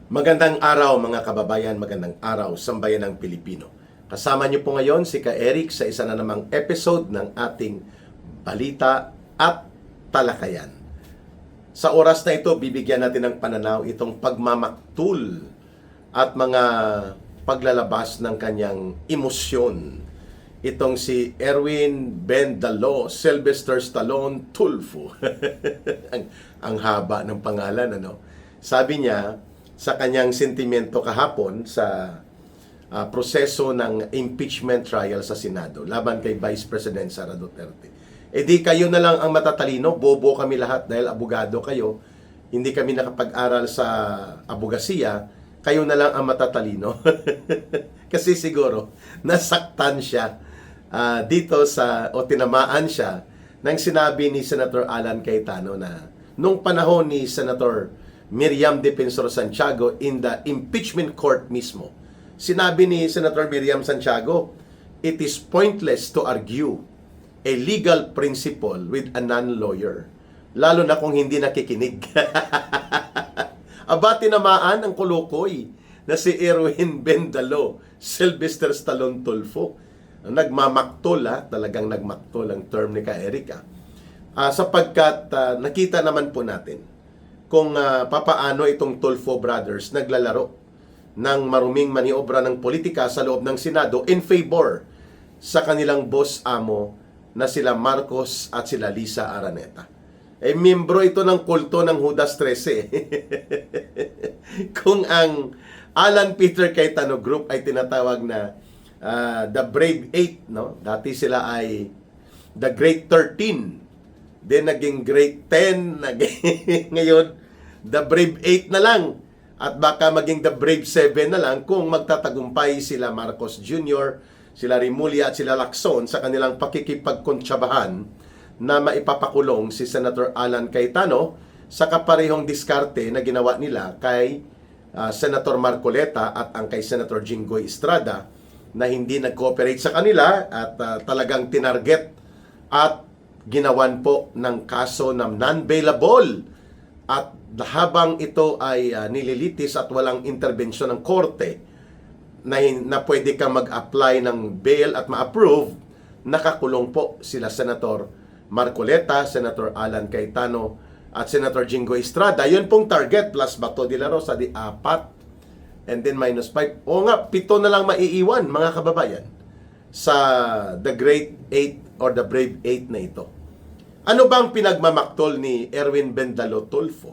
Magandang araw mga kababayan, magandang araw sambayan ng Pilipino. Kasama niyo po ngayon si Ka Eric sa isa na namang episode ng ating Balita at Talakayan. Sa oras na ito, bibigyan natin ng pananaw itong pagmamaktul at mga paglalabas ng kanyang emosyon. Itong si Erwin Bendalo Sylvester Stallone Tulfo. ang haba ng pangalan, ano? Sabi niya, sa kanyang sentimento kahapon sa proseso ng impeachment trial sa Senado laban kay Vice President Sara Duterte. E di kayo na lang ang matatalino, bobo kami lahat dahil abogado kayo, hindi kami nakapag-aral sa abogasiya, kayo na lang ang matatalino. Kasi siguro, nasaktan siya dito o tinamaan siya nang sinabi ni Senator Alan Cayetano na nung panahon ni Senator Miriam Defensor Santiago in the impeachment court mismo. Sinabi ni Senator Miriam Santiago, it is pointless to argue a legal principle with a non-lawyer. Lalo na kung hindi nakikinig. Aba, tinamaan ang kulukoy na si Erwin Bendalo Sylvester Stallone Tulfo. Nagmamaktol, talagang nagmaktol ang term ni Ka Erika. Sapagkat nakita naman po natin kung papaano itong Tulfo brothers naglalaro ng maruming maniobra ng politika sa loob ng Senado in favor sa kanilang boss amo na sila Marcos at sila Lisa Araneta. Miyembro ito ng kulto ng Judas 13. Kung ang Alan Peter Cayetano Group ay tinatawag na the Brave 8, no? Dati sila ay the Great 13. Then naging Great 10, ngayon the Brave 8 na lang. At baka maging the Brave 7 na lang kung magtatagumpay sila Marcos Jr., sila Rimulya at sila Lacson sa kanilang pakikipagkontsabahan na maipapakulong si Senator Alan Cayetano sa kaparehong diskarte na ginawa nila kay Senator Marcoleta at ang kay Senator Jinggoy Estrada na hindi nag-cooperate sa kanila at talagang tinarget at ginawan po ng kaso na non-bailable. At habang ito ay nililitis at walang interbensyon ng korte na pwede kang mag-apply ng bail at ma-approve, nakakulong po sila Senator Marcoleta, Senator Alan Cayetano at Senator Jinggoy Estrada. Yun pong target plus Bato de la Rosa di 4 and then minus 5. O nga, 7 na lang maiiwan mga kababayan sa the Great 8 or the Brave 8 na ito. Ano bang pinagmamaktol ni Erwin Bendalo Tulfo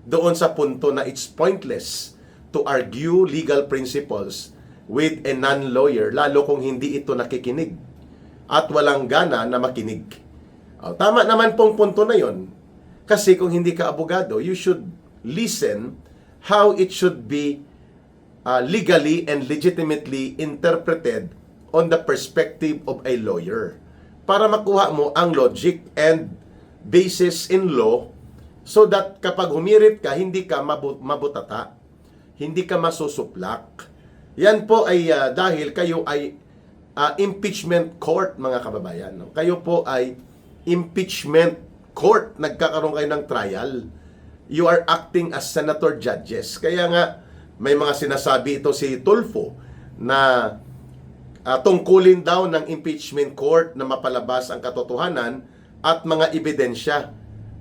doon sa punto na it's pointless to argue legal principles with a non-lawyer, lalo kung hindi ito nakikinig at walang gana na makinig? Tama naman pong punto na yon. Kasi kung hindi ka abogado, you should listen how it should be legally and legitimately interpreted on the perspective of a lawyer, para makuha mo ang logic and basis in law so that kapag humirit ka, hindi ka mabutata, hindi ka masusuplak. Yan po ay dahil kayo ay impeachment court, mga kababayan. No? Kayo po ay impeachment court. Nagkakaroon kayo ng trial. You are acting as senator judges. Kaya nga, may mga sinasabi ito si Tulfo na tungkulin daw ng impeachment court na mapalabas ang katotohanan at mga ebidensya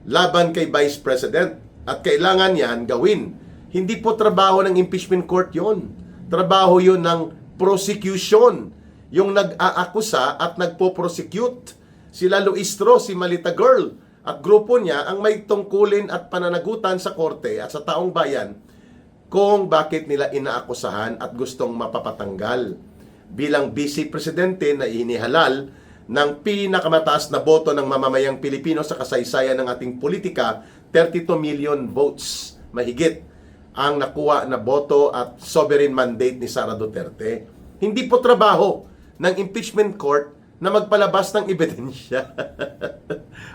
laban kay Vice President. At kailangan yan gawin. Hindi po trabaho ng impeachment court yon. Trabaho yon ng prosecution. Yung nag-aakusa at nagpo-prosecute. Sila Luistro, si Malita Girl at grupo niya ang may tungkulin at pananagutan sa korte at sa taong bayan kung bakit nila inaakusahan at gustong mapapatanggal bilang vice presidente na inihalal ng pinakamataas na boto ng mamamayang Pilipino sa kasaysayan ng ating politika, 32 million votes mahigit ang nakuha na boto at sovereign mandate ni Sara Duterte. Hindi po trabaho ng impeachment court na magpalabas ng ebidensya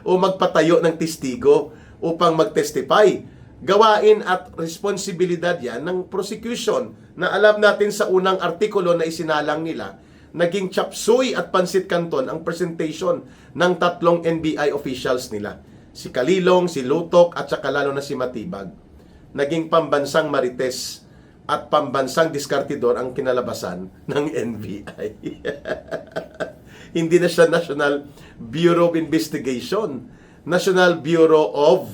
o magpatayo ng testigo upang magtestify. Gawain at responsibilidad yan ng prosecution na alam natin sa unang artikulo na isinalang nila, naging chapsuy at pansit canton ang presentation ng 3 NBI officials nila. Si Kalilong, si Lutok at saka lalo na si Matibag. Naging pambansang marites at pambansang diskartidor ang kinalabasan ng NBI. Hindi na siya National Bureau of Investigation, National Bureau of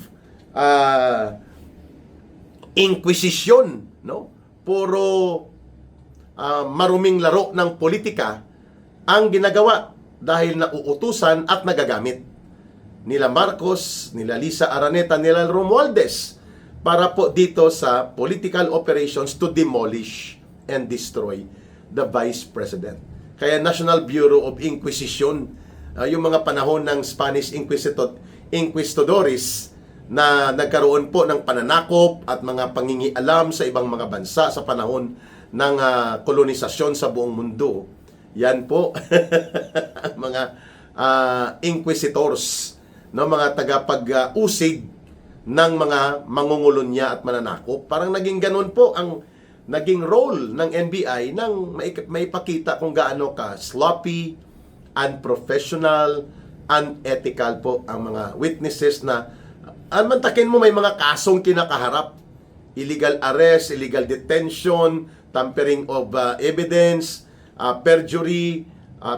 Inquisition, no? Puro maruming laro ng politika ang ginagawa dahil nauutusan at nagagamit nila Marcos, nila Lisa Araneta, nila Romualdez para po dito sa political operations to demolish and destroy the Vice President. Kaya National Bureau of Inquisition, yung mga panahon ng Spanish Inquisitadores na nagkaroon po ng pananakop at mga pangingialam sa ibang mga bansa sa panahon ng kolonisasyon sa buong mundo. Yan po ang mga inquisitors, no, mga tagapag-usig ng mga mangungulunya at mananakop. Parang naging ganun po ang naging role ng NBI nang maipakita kung gaano ka sloppy, unprofessional, unethical po ang mga witnesses na mantakin mo may mga kasong kinakaharap. Illegal arrest, illegal detention, tampering of evidence, perjury,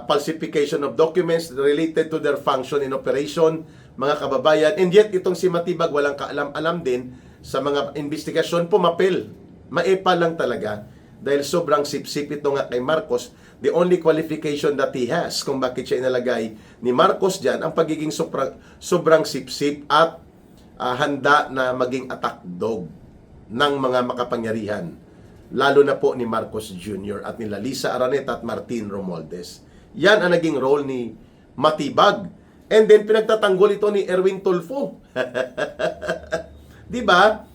falsification of documents related to their function in operation, mga kababayan. And yet, itong si Matibag walang kaalam-alam din sa mga investigasyon, pumapil. Maepa lang talaga. Dahil sobrang sip-sip ito nga kay Marcos, the only qualification that he has kung bakit siya inalagay ni Marcos dyan, ang pagiging sobrang sip-sip at handa na maging attack dog ng mga makapangyarihan. Lalo na po ni Marcos Jr. at nila Lisa Araneta at Martin Romualdez. Yan ang naging role ni Matibag. And then pinagtatanggol ito ni Erwin Tulfo. Di ba?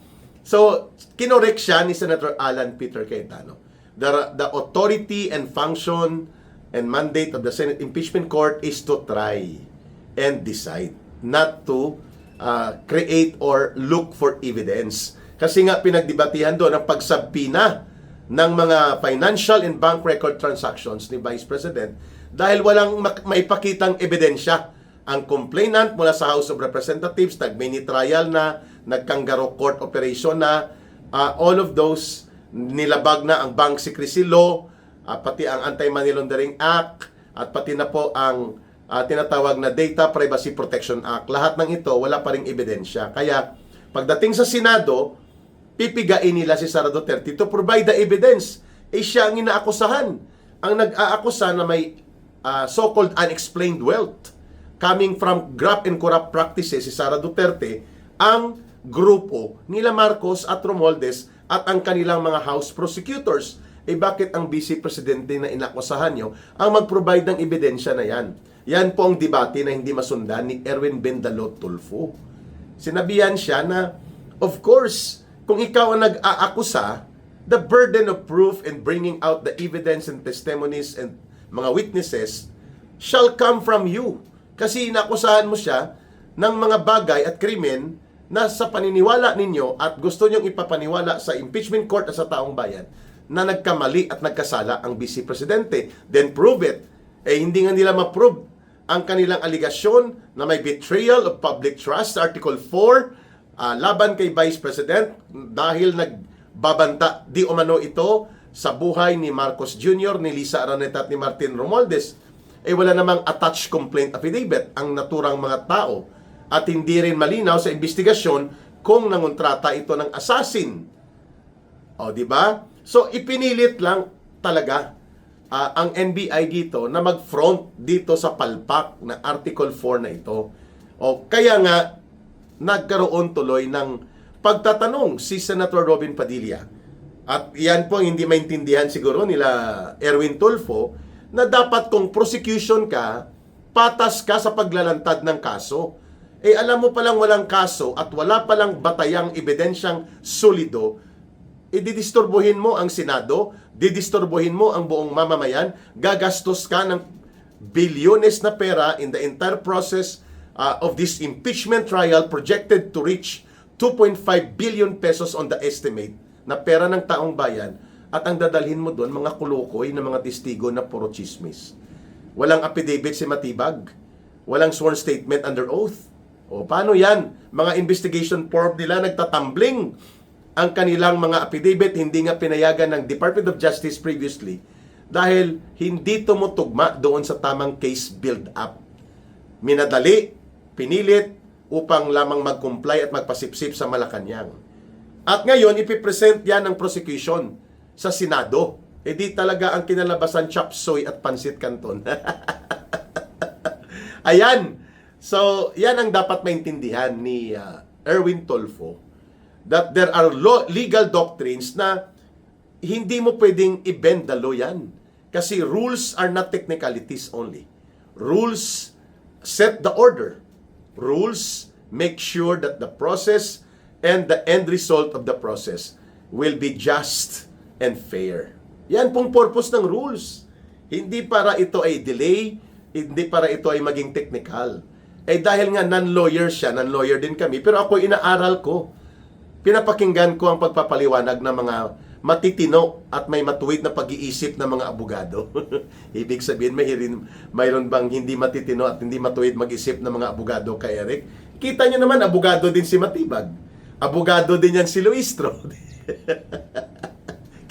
So, kinorek siya ni Senator Alan Peter Cayetano. The authority and function and mandate of the Senate Impeachment Court is to try and decide, not to create or look for evidence. Kasi nga pinagdebatihan doon ang pagsabpina ng mga financial and bank record transactions ni Vice President dahil walang maipakitang ebidensya. Ang complainant mula sa House of Representatives, nag-mini trial na, nagkanggaro court operation na, all of those, nilabag na ang Bank Secrecy Law, pati ang Anti-Money Laundering Act, at pati na po ang tinatawag na Data Privacy Protection Act. Lahat ng ito, wala pa ring ebidensya. Kaya, pagdating sa Senado, pipigain nila si Sara Duterte to provide the evidence. Siya ang inaakusahan. Ang nag-aakusa na may so-called unexplained wealth coming from graft and corrupt practices si Sara Duterte, ang grupo nila Marcos at Romualdez at ang kanilang mga House prosecutors. Bakit ang Vice Presidente na inakusahan nyo ang mag-provide ng ebidensya na yan? Yan po ang debate na hindi masundan ni Erwin Bendalot Tulfo. Sinabihan siya na, of course, kung ikaw ang nag-aakusa, the burden of proof and bringing out the evidence and testimonies and mga witnesses shall come from you. Kasi inakusahan mo siya ng mga bagay at krimen na sa paniniwala ninyo at gusto nyong ipapaniwala sa impeachment court at sa taong bayan na nagkamali at nagkasala ang Vice Presidente. Then prove it. Hindi nga nila ma-prove ang kanilang aligasyon na may betrayal of public trust, Article 4, laban kay Vice President dahil nagbabanta di umano ito sa buhay ni Marcos Jr., ni Lisa Araneta at ni Martin Romualdez. Wala namang attached complaint affidavit ang naturang mga tao at hindi rin malinaw sa investigasyon kung nangontrata ito ng assassin. Di ba? So, ipinilit lang talaga ang NBI dito na mag-front dito sa palpak na Article 4 na ito. Kaya nga, nagkaroon tuloy ng pagtatanong si Senator Robin Padilla. At yan po hindi maintindihan siguro nila Erwin Tulfo na dapat kung prosecution ka, patas ka sa paglalantad ng kaso. Alam mo palang walang kaso at wala palang batayang ebidensyang solido, didisturbuhin mo ang Senado, didisturbuhin mo ang buong mamamayan, gagastos ka ng bilyones na pera in the entire process of this impeachment trial projected to reach 2.5 billion pesos on the estimate na pera ng taong bayan at ang dadalhin mo doon mga kulukoy na mga testigo na puro chismis. Walang affidavit si Matibag, walang sworn statement under oath. Paano yan? Mga investigation form nila nagtatumbling. ang kanilang mga affidavit, hindi nga pinayagan ng Department of Justice previously dahil hindi tumutugma doon sa tamang case build-up. Minadali, pinilit upang lamang mag-comply at magpasipsip sa Malacanang. At ngayon, ipipresent yan ng prosecution sa Senado. E di talaga ang kinalabasan chop suey at pansit canton. Ayan. So, yan ang dapat maintindihan ni Erwin Tulfo, that there are legal doctrines na hindi mo pwedeng i-bend the law yan. Kasi rules are not technicalities only. Rules set the order. Rules make sure that the process and the end result of the process will be just and fair. Yan pong purpose ng rules. Hindi para ito ay delay, hindi para ito ay maging technical. Eh dahil nga non-lawyer siya, non-lawyer din kami, pero ako inaaral ko. Pinapakinggan ko ang pagpapaliwanag ng mga matitino at may matuwid na pag-iisip ng mga abogado. Ibig sabihin, mayroon bang hindi matitino at hindi matuwid mag-isip ng mga abogado kay Eric? Kita nyo naman, abogado din si Matibag. Abogado din yan si Luistro.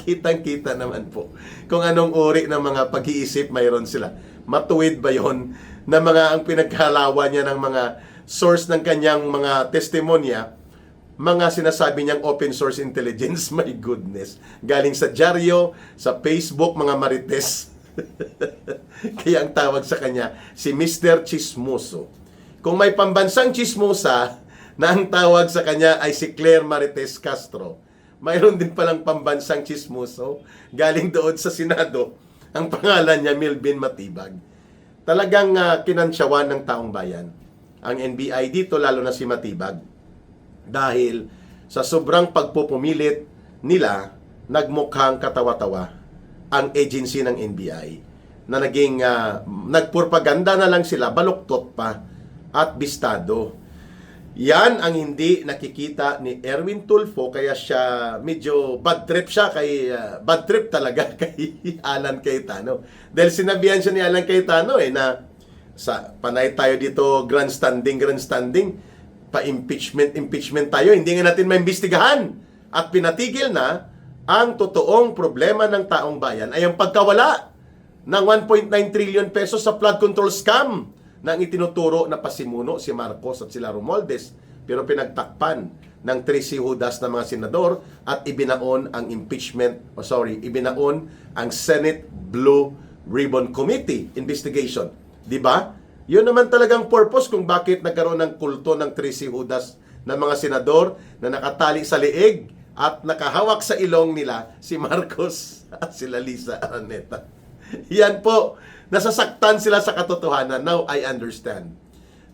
Kitang-kita naman po kung anong uri ng mga pag-iisip mayroon sila. Matuwid ba yon na mga ang pinaghalawan niya ng mga source ng kanyang mga testimonya, mga sinasabi niyang open source intelligence? My goodness. Galing sa dyaryo, sa Facebook, mga marites. Kaya ang tawag sa kanya, si Mr. Chismoso. Kung may pambansang chismosa na ang tawag sa kanya ay si Claire Marites Castro, mayroon din palang pambansang chismoso galing doon sa Senado. Ang pangalan niya, Milvin Matibag. Talagang kinansyawan ng taong bayan ang NBI dito, lalo na si Matibag. Dahil sa sobrang pagpupumilit nila, nagmukhang katawa-tawa ang agency ng NBI na naging nagpropaganda na lang sila, baluktot pa at bistado. Yan ang hindi nakikita ni Erwin Tulfo, kaya siya medyo bad trip siya bad trip talaga kay Alan Cayetano. Dahil sinabihan siya ni Alan Cayetano na sa panay tayo dito grandstanding, pa-impeachment tayo, hindi nga natin maimbestigahan at pinatigil na ang totoong problema ng taong bayan ay ang pagkawala ng 1.9 trillion pesos sa flood control scam na itinuturo na pasimuno si Marcos at sila Romualdez, pero pinagtakpan ng 3 Judas na mga senador at ibinaon ang ibinaon ang Senate Blue Ribbon Committee investigation. Di ba? Yun naman talagang purpose kung bakit nagkaroon ng kulto ng 3 Judas na mga senador na nakatali sa leeg at nakahawak sa ilong nila si Marcos at sila Lisa Araneta. Yan po. Nasasaktan sila sa katotohanan. Now I understand.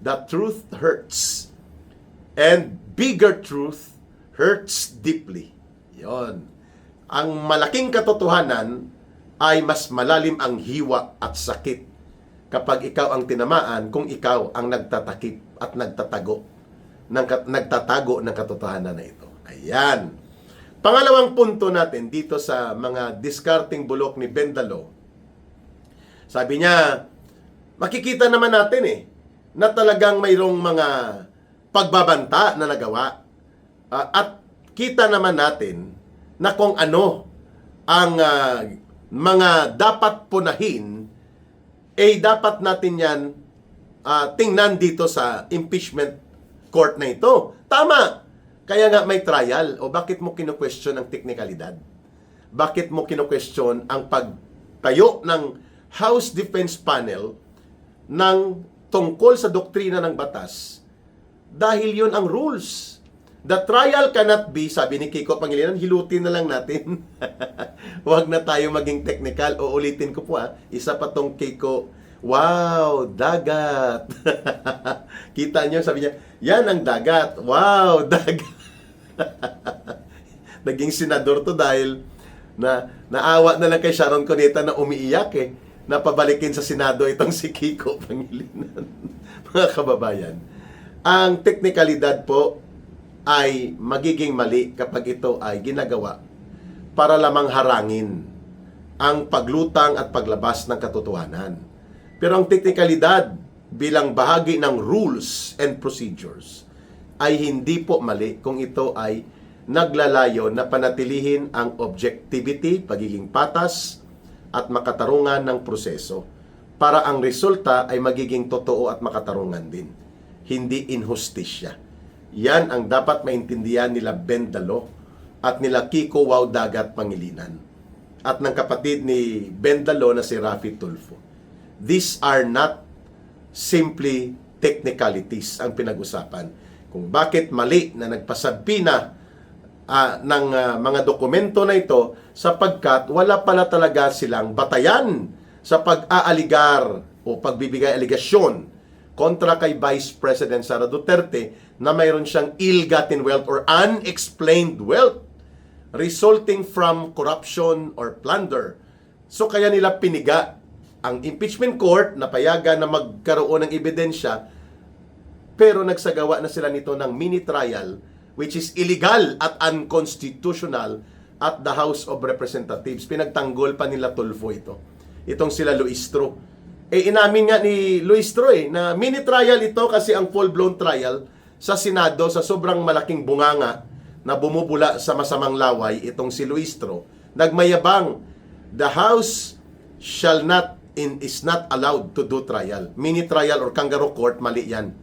The truth hurts. And bigger truth hurts deeply. Yon. Ang malaking katotohanan ay mas malalim ang hiwa at sakit kapag ikaw ang tinamaan kung ikaw ang nagtatakip at nagtatago ng katotohanan na ito. Ayan. Pangalawang punto natin dito sa mga discarding bulok ni Bendalo. Sabi niya, makikita naman natin na talagang mayroong mga pagbabanta na nagawa. At kita naman natin na kung ano ang mga dapat punahin, dapat natin yan tingnan dito sa impeachment court na ito. Tama! Kaya nga may trial. O bakit mo kino-question ang teknikalidad? Bakit mo kino-question ang pagtayo ng House Defense Panel ng tungkol sa doktrina ng batas? Dahil yun ang rules. The trial cannot be, sabi ni Kiko Pangilinan, hilutin na lang natin. Huwag na tayo maging technical. O ulitin ko po isa pa tong Kiko. Wow, dagat. Kita nyo, sabi niya, yan ang dagat. Wow, dagat. Naging senador to dahil naawa na lang kay Sharon Cuneta na umiiyak na pabalikin sa Senado itong si Kiko Pangilinan. Mga kababayan, ang teknikalidad po ay magiging mali kapag ito ay ginagawa para lamang harangin ang paglutang at paglabas ng katotohanan. Pero ang teknikalidad bilang bahagi ng rules and procedures ay hindi po mali kung ito ay naglalayo na panatilihin ang objectivity, pagiging patas, at makatarungan ng proseso para ang resulta ay magiging totoo at makatarungan din. Hindi inhustisya. Yan ang dapat maintindihan nila Ben Dalo at nila Kiko Wow Dagat Pangilinan at ng kapatid ni Ben Dalo na si Raffy Tulfo. These are not simply technicalities ang pinag-usapan. Kung bakit mali na nagpasabi na ng mga dokumento na ito sapagkat wala pala talaga silang batayan sa pag-aaligar o pagbibigay aligasyon kontra kay Vice President Sara Duterte na mayroon siyang ill-gotten wealth or unexplained wealth resulting from corruption or plunder. So kaya nila piniga ang impeachment court na payagan na magkaroon ng ebidensya, pero nagsagawa na sila nito ng mini trial which is illegal at unconstitutional at the House of Representatives. Pinagtanggol pa nila Tulfo ito. Itong sila Luistro. Inamin nga ni Luistro na mini trial ito kasi ang full-blown trial sa Senado sa sobrang malaking bunganga na bumubula sa masamang laway itong si Luistro. Nagmayabang, the House is not allowed to do trial. Mini trial or kangaroo court, mali yan.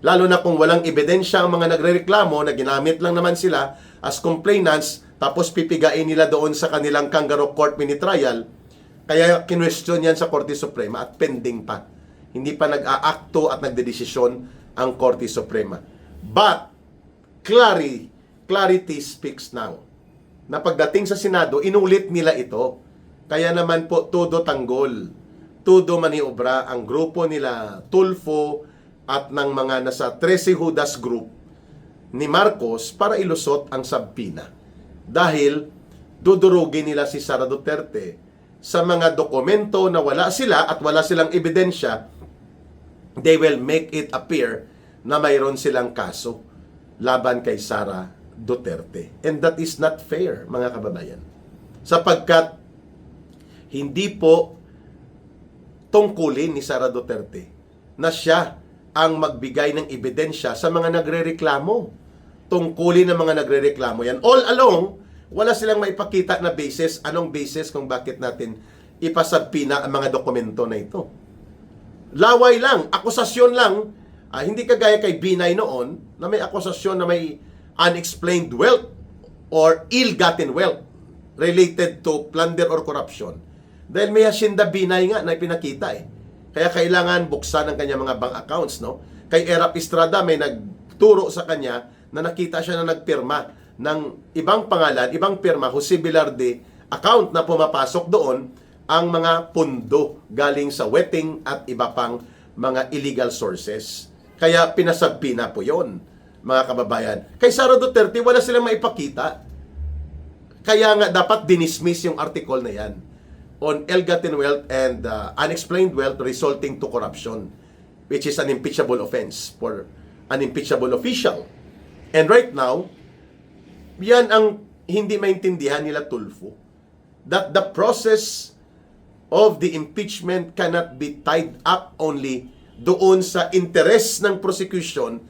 Lalo na kung walang ebidensya ang mga nagrereklamo na ginamit lang naman sila as complainants tapos pipigain nila doon sa kanilang kangaroo court mini trial. Kaya kinwestiyon yan sa Korte Suprema at pending pa. Hindi pa nag-aakto at nagdedesisyon ang Korte Suprema. But clarity speaks now. Na pagdating sa Senado, inulit nila ito. Kaya naman po, todo tanggol, todo maniobra ang grupo nila Tulfo at ng mga nasa 13 Judas group ni Marcos para ilusot ang sabpina. Dahil dudurugin nila si Sara Duterte sa mga dokumento na wala sila at wala silang ebidensya, they will make it appear na mayroon silang kaso laban kay Sara Duterte. And that is not fair, mga kababayan. Sapagkat hindi po tungkulin ni Sara Duterte na siya ang magbigay ng ebidensya sa mga nagrereklamo. Tungkulin ng mga nagrereklamo yan. All along, wala silang maipakita na basis. Anong basis kung bakit natin ipasabpina ang mga dokumento na ito? Laway lang, akusasyon lang. Hindi kagaya kay Binay noon na may akusasyon na may unexplained wealth or ill-gotten wealth related to plunder or corruption. Dahil may Hacienda Binay nga na ipinakita Kaya kailangan buksan ang kanyang mga bank accounts, no? Kay Erap Estrada may nagturo sa kanya na nakita siya na nagpirma ng ibang pangalan, ibang pirma, Jose Velarde account na pumapasok doon ang mga pundo galing sa wetting at iba pang mga illegal sources. Kaya pinasabpi na po yon, mga kababayan. Kay Sara Duterte, wala silang maipakita. Kaya nga dapat dinismiss yung article na yan on ill-gotten wealth and unexplained wealth resulting to corruption, which is an impeachable offense for an impeachable official. And right now, yan ang hindi maintindihan nila Tulfo, that the process of the impeachment cannot be tied up only doon sa interes ng prosecution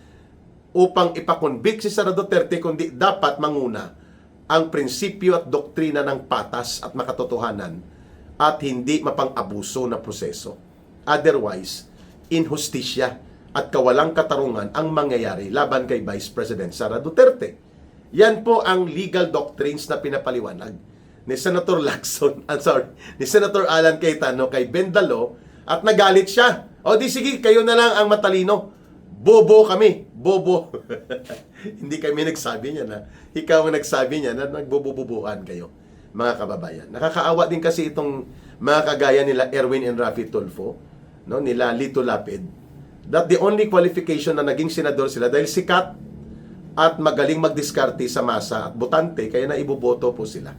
upang ipakonvict si Sara Duterte, kundi dapat manguna ang prinsipyo at doktrina ng patas at makatotohanan at hindi mapang-abuso na proseso. Otherwise, inhustisya at kawalang katarungan ang mangyayari laban kay Vice President Sara Duterte. Yan po ang legal doctrines na pinapaliwanag ni Senator ni Senator Alan Cayetano kay Ben Dalo at nagalit siya. O di sige, kayo na lang ang matalino. Bobo kami. Bobo. Hindi kami nagsabi niya na. Ikaw ang nagsabi niya na nagbobobobohan kayo, mga kababayan. Nakakaawa din kasi itong mga kagaya nila Erwin and Raffy Tulfo, no, nila Lito Lapid, that the only qualification na naging senador sila dahil sikat at magaling magdiskarte sa masa at botante, kaya na iboboto po sila.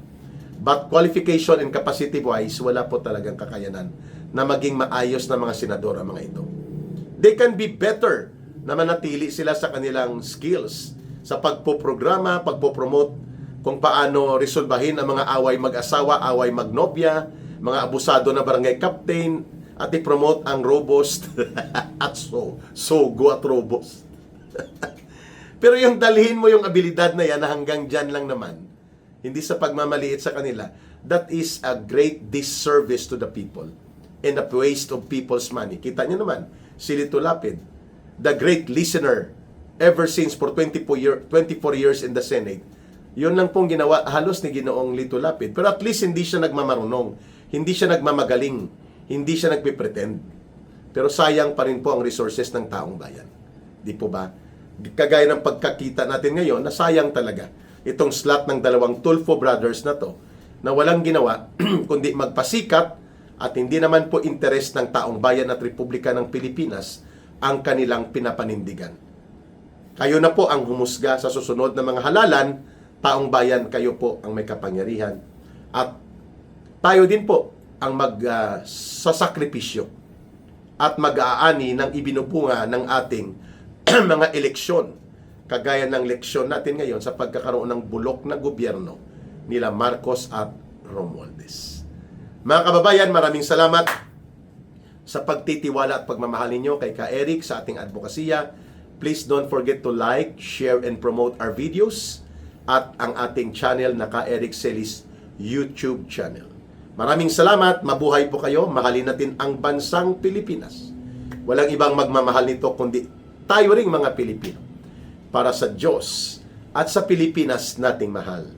But qualification and capacity wise, wala po talagang kakayanan na maging maayos na mga senador ang mga ito. They can be better na manatili sila sa kanilang skills sa pagpoprograma, pagpopromote kung paano resolbahin ang mga away mag-asawa, away magnobya, mga abusado na barangay captain, at i-promote ang robust at sogo at robust. Pero yung dalhin mo yung abilidad na yan na hanggang dyan lang naman, hindi sa pagmamaliit sa kanila, that is a great disservice to the people and a waste of people's money. Kita niyo naman, si Lito Lapid, the great listener ever since for 24 years in the Senate, yun lang pong ginawa halos ni Ginoong Lito Lapid. Pero at least hindi siya nagmamarunong, hindi siya nagmamagaling, hindi siya nagpipretend. Pero sayang pa rin po ang resources ng taong bayan. Di po ba? Kagaya ng pagkakita natin ngayon, na sayang talaga itong slot ng dalawang Tulfo brothers na to, na walang ginawa kundi magpasikat at hindi naman po interes ng taong bayan at Republika ng Pilipinas ang kanilang pinapanindigan. Kayo na po ang humusga sa susunod na mga halalan, taong bayan, kayo po ang may kapangyarihan. At tayo din po ang magsasakripisyo at mag-aani ng ibinubunga ng ating mga eleksyon, kagaya ng eleksyon natin ngayon sa pagkakaroon ng bulok na gobyerno nila Marcos at Romualdez. Mga kababayan, maraming salamat sa pagtitiwala at pagmamahal ninyo kay Ka Eric sa ating advokasya. Please don't forget to like, share, and promote our videos at ang ating channel na Ka Eric Celis YouTube channel. Maraming salamat, mabuhay po kayo, mahalin natin ang bansang Pilipinas. Walang ibang magmamahal nito kundi tayo ring mga Pilipino. Para sa Diyos at sa Pilipinas nating mahal.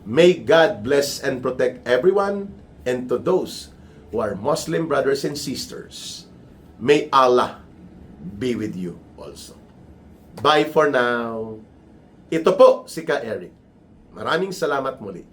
May God bless and protect everyone, and to those who are Muslim brothers and sisters, may Allah be with you also. Bye for now. Ito po si Ka Eric. Maraming salamat muli.